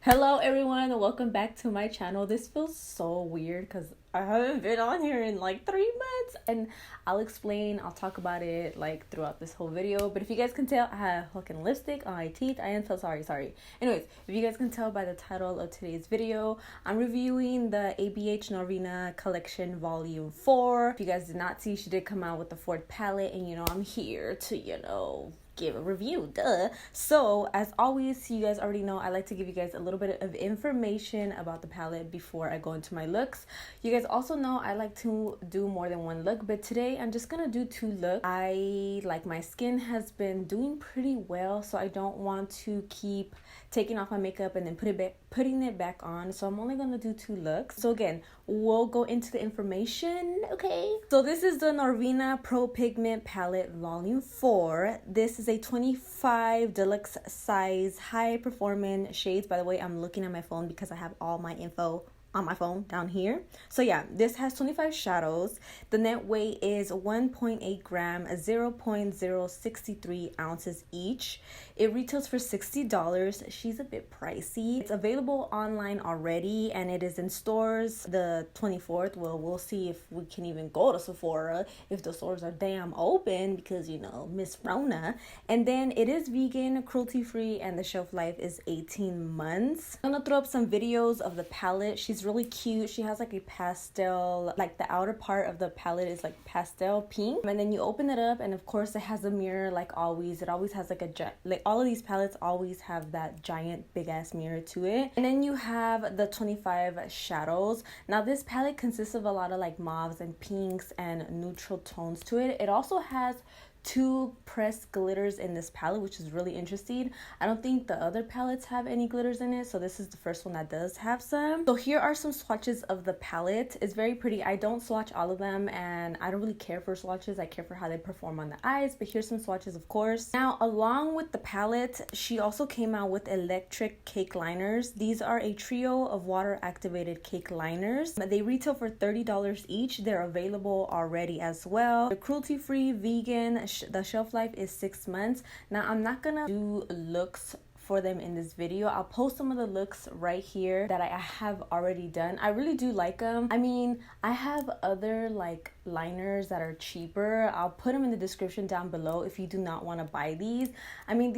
Hello everyone, welcome back to my channel. This feels so weird because I haven't been on here in like 3 months, and I'll talk about it like throughout this whole video. But if you guys can tell, I have fucking lipstick on my teeth. I am so sorry. Anyways, if you guys can tell by the title of today's video, I'm reviewing the ABH Norvina collection volume 4. If you guys did not see, she did come out with the 4th palette, and I'm here to give a review, duh. So as always, you guys already know I like to give you guys a little bit of information about the palette before I go into my looks. You guys also know I like to do more than one look, but today I'm just gonna do 2 looks. My skin has been doing pretty well, so I don't want to keep taking off my makeup and then putting it back on, so I'm only gonna do 2 looks. So again, we'll go into the information. Okay, so this is the Norvina Pro Pigment Palette Volume 4. This is a 25 deluxe size high performance shades. By the way, I'm looking at my phone because I have all my info on my phone down here. So yeah, this has 25 shadows. The net weight is 1.8 gram, 0.063 ounces each. It retails for $60. She's a bit pricey. It's available online already, and it is in stores the 24th. Well, we'll see if we can even go to Sephora if the stores are damn open, because Miss Rona. And then it is vegan, cruelty free, and the shelf life is 18 months. I'm gonna throw up some videos of the palette. She's really cute. She has like a pastel, like the outer part of the palette is like pastel pink, and then you open it up, and of course it has a mirror like always. It always has like all of these palettes always have that giant big ass mirror to it. And then you have the 25 shadows. Now this palette consists of a lot of like mauves and pinks and neutral tones to it. It also has 2 pressed glitters in this palette, which is really interesting. I don't think the other palettes have any glitters in it, so this is the first one that does have some. So here are some swatches of the palette. It's very pretty. I don't swatch all of them, and I don't really care for swatches. I care for how they perform on the eyes, but here's some swatches, of course. Now, along with the palette, she also came out with electric cake liners. These are a trio of water activated cake liners. They retail for $30 each. They're available already as well. They're cruelty free, vegan. The shelf life is 6 months. Now I'm not gonna do looks for them in this video. I'll post some of the looks right here that I have already done. I really do like them. I mean, I have other like liners that are cheaper. I'll put them in the description down below if you do not want to buy these. I mean,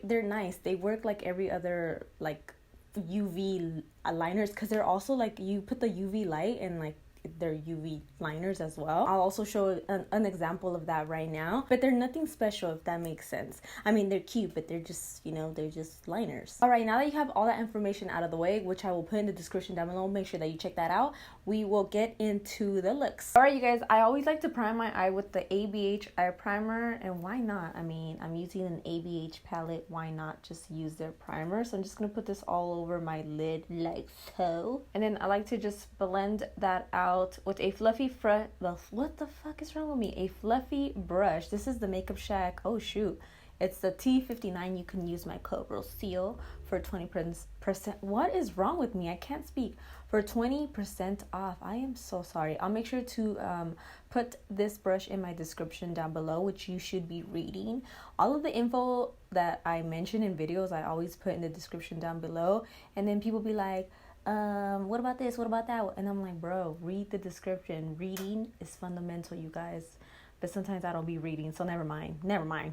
they're nice. They work like every other like UV liners, because they're also like, you put the UV light and like they're UV liners as well. I'll also show an example of that right now, but they're nothing special, if that makes sense. I mean, they're cute, but they're just they're just liners. All right, now that you have all that information out of the way, which I will put in the description down below, make sure that you check that out. We will get into the looks. All right, you guys, I always like to prime my eye with the ABH Eye Primer, and why not? I mean, I'm using an ABH palette, why not just use their primer? So I'm just gonna put this all over my lid like so, and then I like to just blend that out with a fluffy what the fuck is wrong with me? A fluffy brush. This is the Makeup Shack. Oh shoot. It's the T59. You can use my code Rocio for 20%. What is wrong with me? I can't speak. For 20% off. I am so sorry. I'll make sure to put this brush in my description down below, which you should be reading. All of the info that I mention in videos, I always put in the description down below. And then people be like, what about this, what about that? And I'm like, bro, read the description. Reading is fundamental, you guys. But sometimes I don't be reading, so never mind.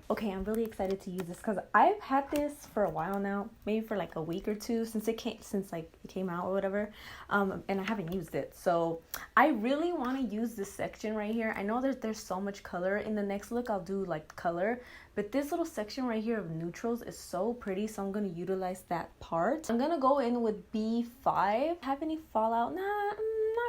Okay, I'm really excited to use this because I've had this for a while now, maybe for like a week or 2 since it came out or whatever, and I haven't used it. So I really want to use this section right here. I know that there's so much color. In the next look, I'll do like color, but this little section right here of neutrals is so pretty, so I'm gonna utilize that part. I'm gonna go in with B5. Have any fallout? Nah.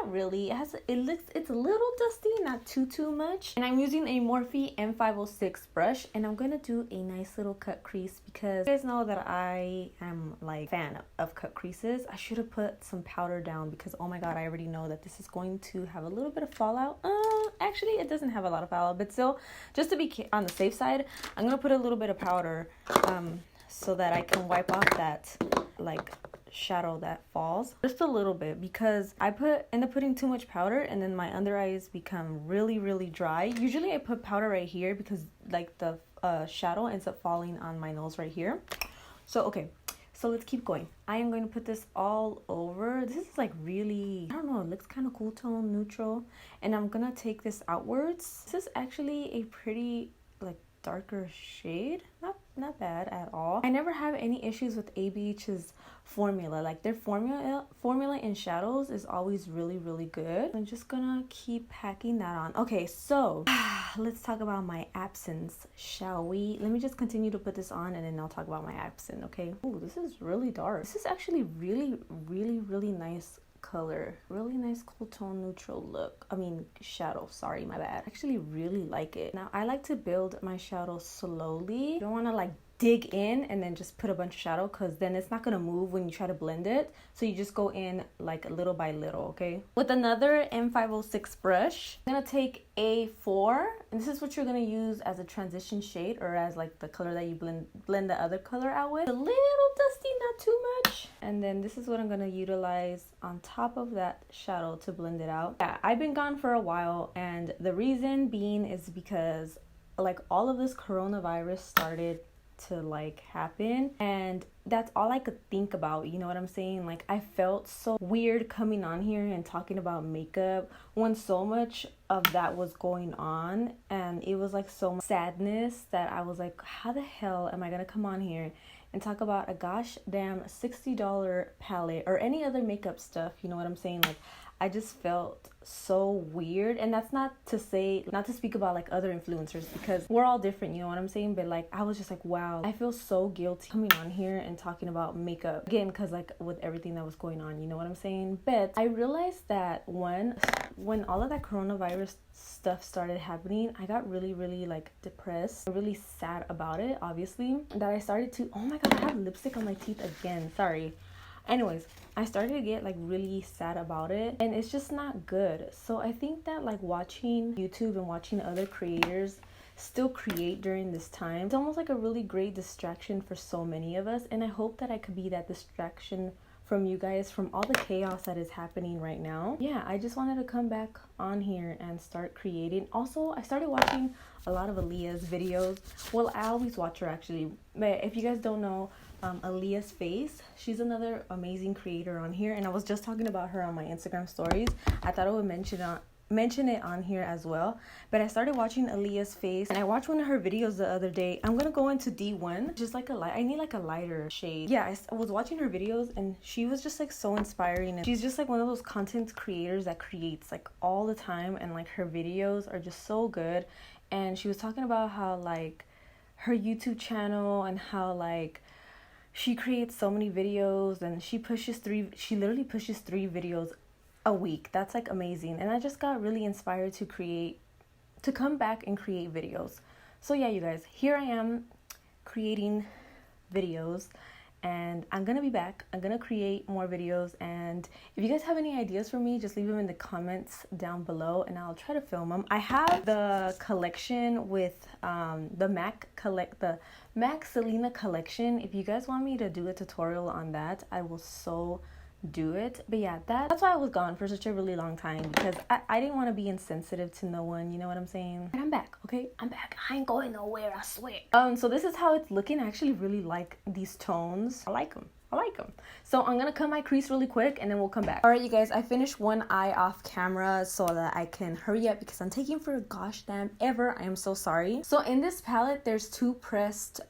Not really. It's a little dusty, not too much. And I'm using a Morphe M506 brush, and I'm gonna do a nice little cut crease because you guys know that I am like fan of cut creases. I should have put some powder down because oh my god, I already know that this is going to have a little bit of fallout. Actually it doesn't have a lot of fallout, but still, just to be on the safe side, I'm gonna put a little bit of powder so that I can wipe off that like shadow that falls just a little bit, because I end up putting too much powder and then my under eyes become really dry. Usually I put powder right here because like the shadow ends up falling on my nose right here. So okay, So let's keep going. I am going to put this all over. This is like really, I don't know, it looks kind of cool tone, neutral. And I'm gonna take this outwards. This is actually a pretty like darker shade. Not bad at all. I never have any issues with ABH's formula. Like their formula in shadows is always really good. I'm just gonna keep packing that on. Okay, so let's talk about my absence, shall we? Let me just continue to put this on and then I'll talk about my absent, okay? Oh, this is really dark. This is actually really nice color. Really nice cool tone neutral look. I mean shadow, sorry, my bad. I actually really like it. Now I like to build my shadow slowly. You don't want to like dig in and then just put a bunch of shadow, because then it's not gonna move when you try to blend it. So you just go in like little by little, okay? With another M506 brush, I'm gonna take A4, and this is what you're gonna use as a transition shade, or as like the color that you blend the other color out with. A little dusty, not too much. And then this is what I'm gonna utilize on top of that shadow to blend it out. Yeah, I've been gone for a while, and the reason being is because like all of this coronavirus started to like happen, and that's all I could think about, you know what I'm saying? Like I felt so weird coming on here and talking about makeup when so much of that was going on, and it was like so much sadness that I was like, how the hell am I gonna come on here and talk about a gosh damn $60 palette or any other makeup stuff, you know what I'm saying? Like I just felt so weird. And that's not to speak about like other influencers, because we're all different, you know what I'm saying? But like I was just like, wow, I feel so guilty coming on here and talking about makeup again, because like with everything that was going on, you know what I'm saying? But I realized that when all of that coronavirus stuff started happening, I got really like depressed, really sad about it, obviously, that I started to, oh my god, I have lipstick on my teeth again, sorry. Anyways, I started to get like really sad about it, and it's just not good. So I think that like watching YouTube and watching other creators still create during this time, it's almost like a really great distraction for so many of us. And I hope that I could be that distraction from you guys, from all the chaos that is happening right now. Yeah, I just wanted to come back on here and start creating. Also, I started watching a lot of Aaliyah's videos. Well, I always watch her actually, but if you guys don't know, Aaliyah's Face, she's another amazing creator on here, and I was just talking about her on my Instagram stories. I thought I would mention it on here as well. But I started watching Aaliyah's Face, and I watched one of her videos the other day. I'm gonna go into D1, just like I need like a lighter shade. Yeah, I was watching her videos, and she was just like so inspiring, and she's just like one of those content creators that creates like all the time, and like her videos are just so good. And she was talking about how like her YouTube channel, and how like she creates so many videos, and she literally pushes 3 videos a week. That's like amazing. And I just got really inspired to come back and create videos. So yeah, you guys, here I am creating videos, and I'm gonna be back. I'm gonna create more videos, and if you guys have any ideas for me, just leave them in the comments down below and I'll try to film them. I have the collection with the MAC Selena collection. If you guys want me to do a tutorial on that, I will so do it. But yeah, that's why I was gone for such a really long time, because I didn't want to be insensitive to no one, you know what I'm saying? And I'm back, okay? I'm back. I ain't going nowhere, I swear. So this is how it's looking. I actually really like these tones. I like them. So I'm gonna cut my crease really quick and then we'll come back. All right, you guys, I finished one eye off camera so that I can hurry up, because I'm taking for a gosh damn ever. I am so sorry. So in this palette, there's 2 pressed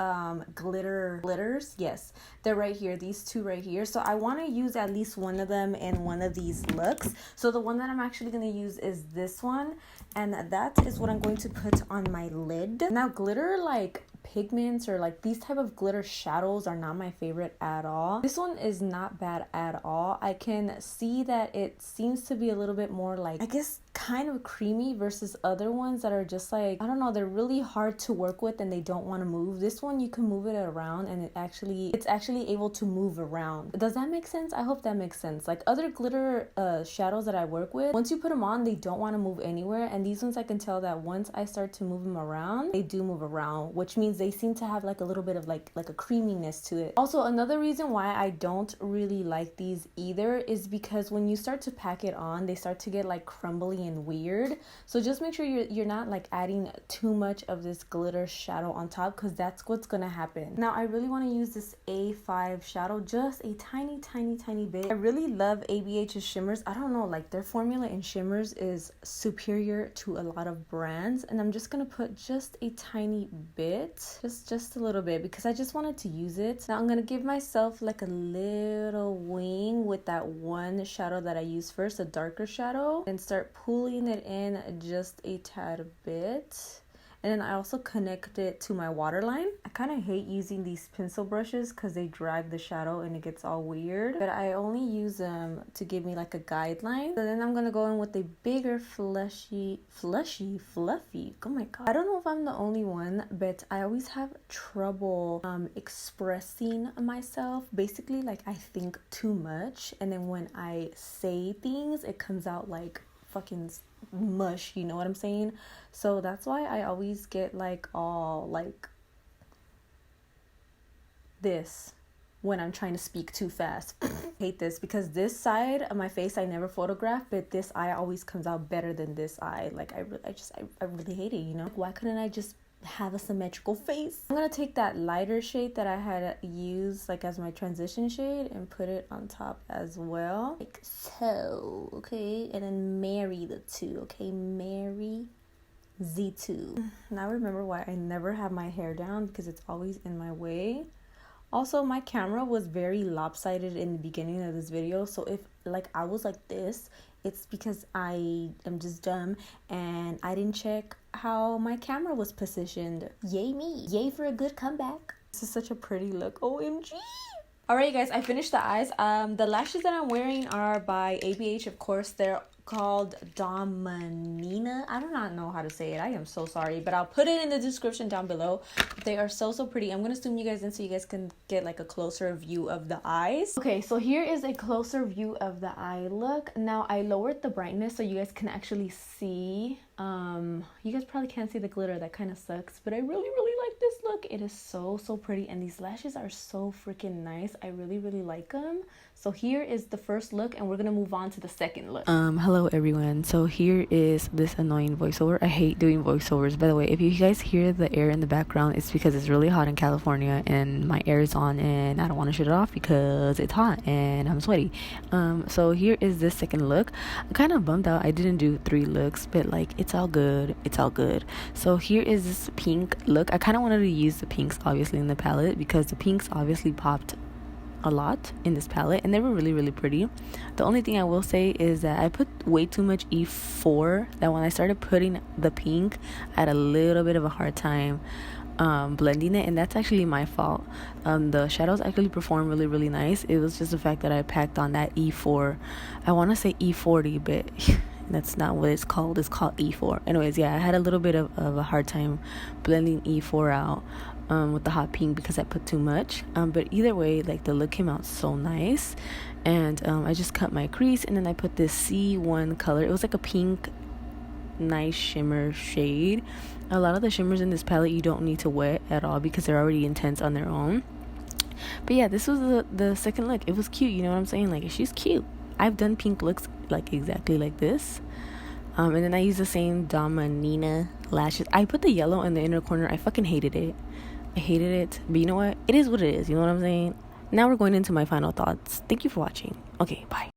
glitters. Yes, they're right here, these 2 right here. So I want to use at least one of them in one of these looks. So the one that I'm actually going to use is this one, and that is what I'm going to put on my lid. Now glitter like pigments or like these type of glitter shadows are not my favorite at all. This one is not bad at all. I can see that it seems to be a little bit more like, I guess, kind of creamy versus other ones that are just like, I don't know, they're really hard to work with and they don't want to move. This one, you can move it around and it's actually able to move around. Does that make sense? I hope that makes sense. Like other glitter shadows that I work with, once you put them on, they don't want to move anywhere, and these ones I can tell that once I start to move them around, they do move around, which means they seem to have like a little bit of like a creaminess to it. Also, another reason why I don't really like these either is because when you start to pack it on, they start to get like crumbly and weird. So just make sure you're not like adding too much of this glitter shadow on top, because that's what's gonna happen. Now I really want to use this A5 shadow, just a tiny bit. I really love ABH's shimmers. I don't know, like their formula in shimmers is superior to a lot of brands, and I'm just gonna put just a tiny bit, just a little bit, because I just wanted to use it. Now I'm gonna give myself like a little wing with that one shadow that I used first, a darker shadow, and start pulling it in just a tad bit. And then I also connect it to my waterline. I kind of hate using these pencil brushes because they drag the shadow and it gets all weird. But I only use them to give me like a guideline. So then I'm going to go in with a bigger fluffy. Oh my god. I don't know if I'm the only one, but I always have trouble expressing myself. Basically, like I think too much. And then when I say things, it comes out like fucking mush, you know what I'm saying? So that's why I always get like all like this when I'm trying to speak too fast. I hate this because this side of my face I never photograph, but this eye always comes out better than this eye. Like I really hate it, you know? Why couldn't I just have a symmetrical face? I'm gonna take that lighter shade that I had used like as my transition shade and put it on top as well, like so. Okay, and then marry the two. Okay, marry the two. Now remember why I never have my hair down, because it's always in my way. Also, my camera was very lopsided in the beginning of this video, so if like I was like this, it's because I am just dumb and I didn't check how my camera was positioned. Yay me. Yay for a good comeback. This is such a pretty look. OMG. Alright guys, I finished the eyes. The lashes that I'm wearing are by ABH, of course. They're called Dominina. I do not know how to say it. I am so sorry, but I'll put it in the description down below. They are so pretty. I'm gonna zoom you guys in so you guys can get like a closer view of the eyes. Okay, so here is a closer view of the eye look. Now I lowered the brightness so you guys can actually see. You guys probably can't see the glitter, that kind of sucks, but I really like this look. It is so pretty, and these lashes are so freaking nice. I really like them. So here is the first look, and we're gonna move on to the second look. Hello everyone. So here is this annoying voiceover. I hate doing voiceovers. By the way, if you guys hear the air in the background, it's because it's really hot in California and my air is on and I don't want to shut it off because it's hot and I'm sweaty. So here is this second look. I'm kind of bummed out I didn't do 3 looks, but like it's all good. So here is this pink look. I kind of wanted to use the pinks obviously in the palette because the pinks obviously popped a lot in this palette and they were really pretty. The only thing I will say is that I put way too much E4, that when I started putting the pink I had a little bit of a hard time blending it, and that's actually my fault. The shadows actually perform really nice. It was just the fact that I packed on that E4. I want to say E40, but that's not what it's called. It's called E4. Anyways, yeah, I had a little bit of a hard time blending E4 out with the hot pink because I put too much. But either way, like the look came out so nice. And I just cut my crease, and then I put this C1 color. It was like a pink, nice shimmer shade. A lot of the shimmers in this palette you don't need to wet at all because they're already intense on their own. But yeah, this was the second look. It was cute, you know what I'm saying? Like, she's cute. I've done pink looks like exactly like this. And then I used the same Dominina lashes. I put the yellow in the inner corner. I fucking hated it. But you know what? It is what it is. You know what I'm saying? Now we're going into my final thoughts. Thank you for watching. Okay, bye.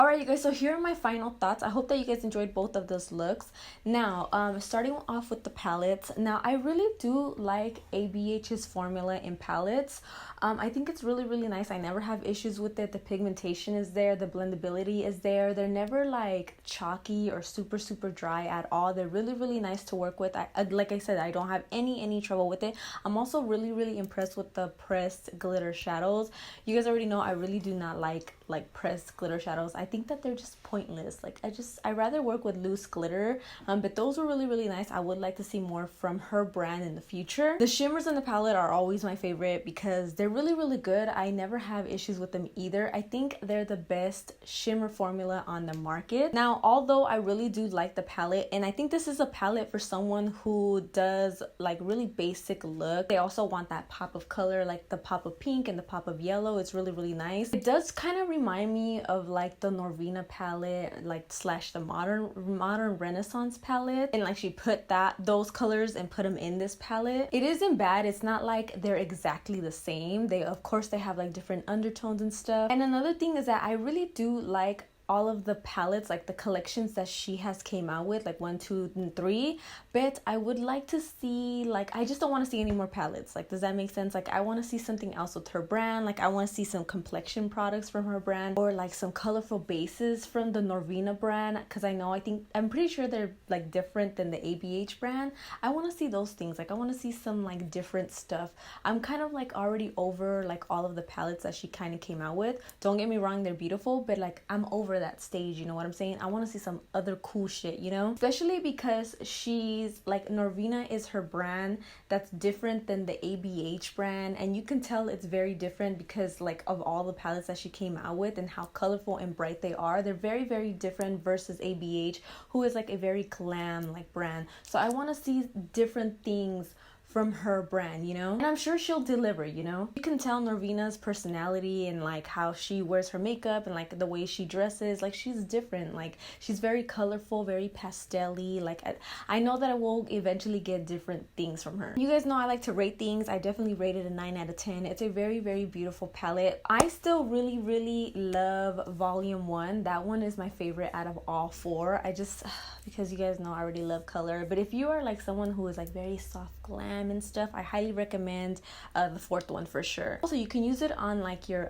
Alright you guys, so here are my final thoughts. I hope that you guys enjoyed both of those looks. Now, starting off with the palettes. Now, I really do like ABH's formula in palettes. I think it's really nice. I never have issues with it. The pigmentation is there. The blendability is there. They're never like chalky or super dry at all. They're really nice to work with. Like I said, I don't have any trouble with it. I'm also really impressed with the pressed glitter shadows. You guys already know I really do not like pressed glitter shadows. I think that they're just pointless. Like I rather work with loose glitter. But those were really nice. I would like to see more from her brand in the future. The shimmers in the palette are always my favorite because they're really good. I never have issues with them either. I think they're the best shimmer formula on the market. Now, although I really do like the palette, and I think this is a palette for someone who does like really basic look. They also want that pop of color, like the pop of pink and the pop of yellow. It's really nice. It does kind of remind me of like the Norvina palette, like slash the modern Renaissance palette, and like she put those colors and put them in this palette. It isn't bad. It's not like they're exactly the same. They, of course, they have like different undertones and stuff. And another thing is that I really do like all of the palettes, like the collections that she has came out with, like 1, 2, and 3. But I would like to see, like, I just don't want to see any more palettes. Like, does that make sense? Like, I want to see something else with her brand. Like, I want to see some complexion products from her brand, or like some colorful bases from the Norvina brand, because I'm pretty sure they're like different than the ABH brand. I want to see those things. Like, I want to see some like different stuff. I'm kind of like already over like all of the palettes that she kind of came out with. Don't get me wrong, they're beautiful, but like I'm over that stage, you know what I'm saying? I want to see some other cool shit, you know? Especially because she's like, Norvina is her brand that's different than the ABH brand, and you can tell it's very different because like of all the palettes that she came out with and how colorful and bright they are. They're very, very different versus ABH, who is like a very glam like brand. So I want to see different things from her brand, you know? And I'm sure she'll deliver, you know? You can tell Norvina's personality and like how she wears her makeup and like the way she dresses. Like, she's different. Like, she's very colorful, very pastel-y. Like, I know that I will eventually get different things from her. You guys know I like to rate things. I definitely rated a 9 out of 10. It's a very, very beautiful palette. I still really, really love Volume 1. That one is my favorite out of all 4. I just, because you guys know I already love color. But if you are like someone who is like very soft glam and stuff, I highly recommend the 4th one for sure. Also, you can use it on like your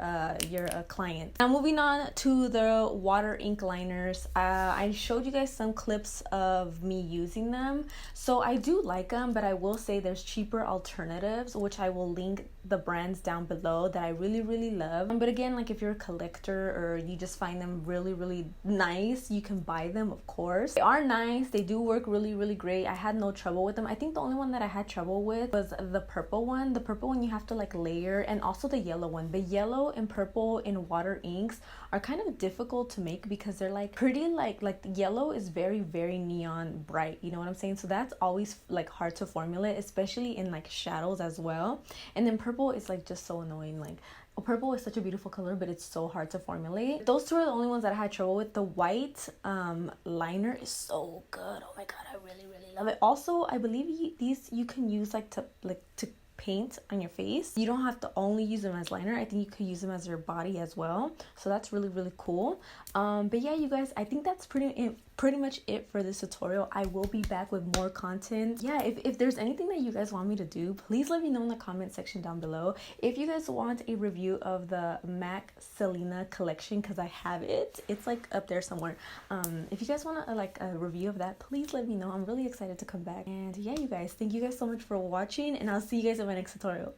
client. Now moving on to the water ink liners. I showed you guys some clips of me using them, so I do like them, but I will say there's cheaper alternatives, which I will link the brands down below, that I really, really love. But again, like if you're a collector or you just find them really, really nice, you can buy them, of course. They are nice. They do work really, really great. I had no trouble with them. I think the only one that I had trouble with was the purple one. The purple one you have to like layer, and also the yellow one. The yellow and purple in water inks are kind of difficult to make because they're like pretty like the yellow is very, very neon bright, you know what I'm saying? So that's always like hard to formulate, especially in like shadows as well. And then purple is like just so annoying. Like, purple is such a beautiful color, but it's so hard to formulate. Those two are the only ones that I had trouble with. The white liner is so good. Oh my god, I really, really love it. Also, I believe these you can use like to paint on your face. You don't have to only use them as liner. I think you could use them as your body as well. So that's really, really cool. But yeah, you guys, I think that's pretty much it for this tutorial. I will be back with more content. Yeah, if there's anything that you guys want me to do, please let me know in the comment section down below. If you guys want a review of the MAC Selena collection, because I have it, it's like up there somewhere. If you guys want a review of that, please let me know. I'm really excited to come back. And yeah, you guys, thank you guys so much for watching, and I'll see you guys in my next tutorial.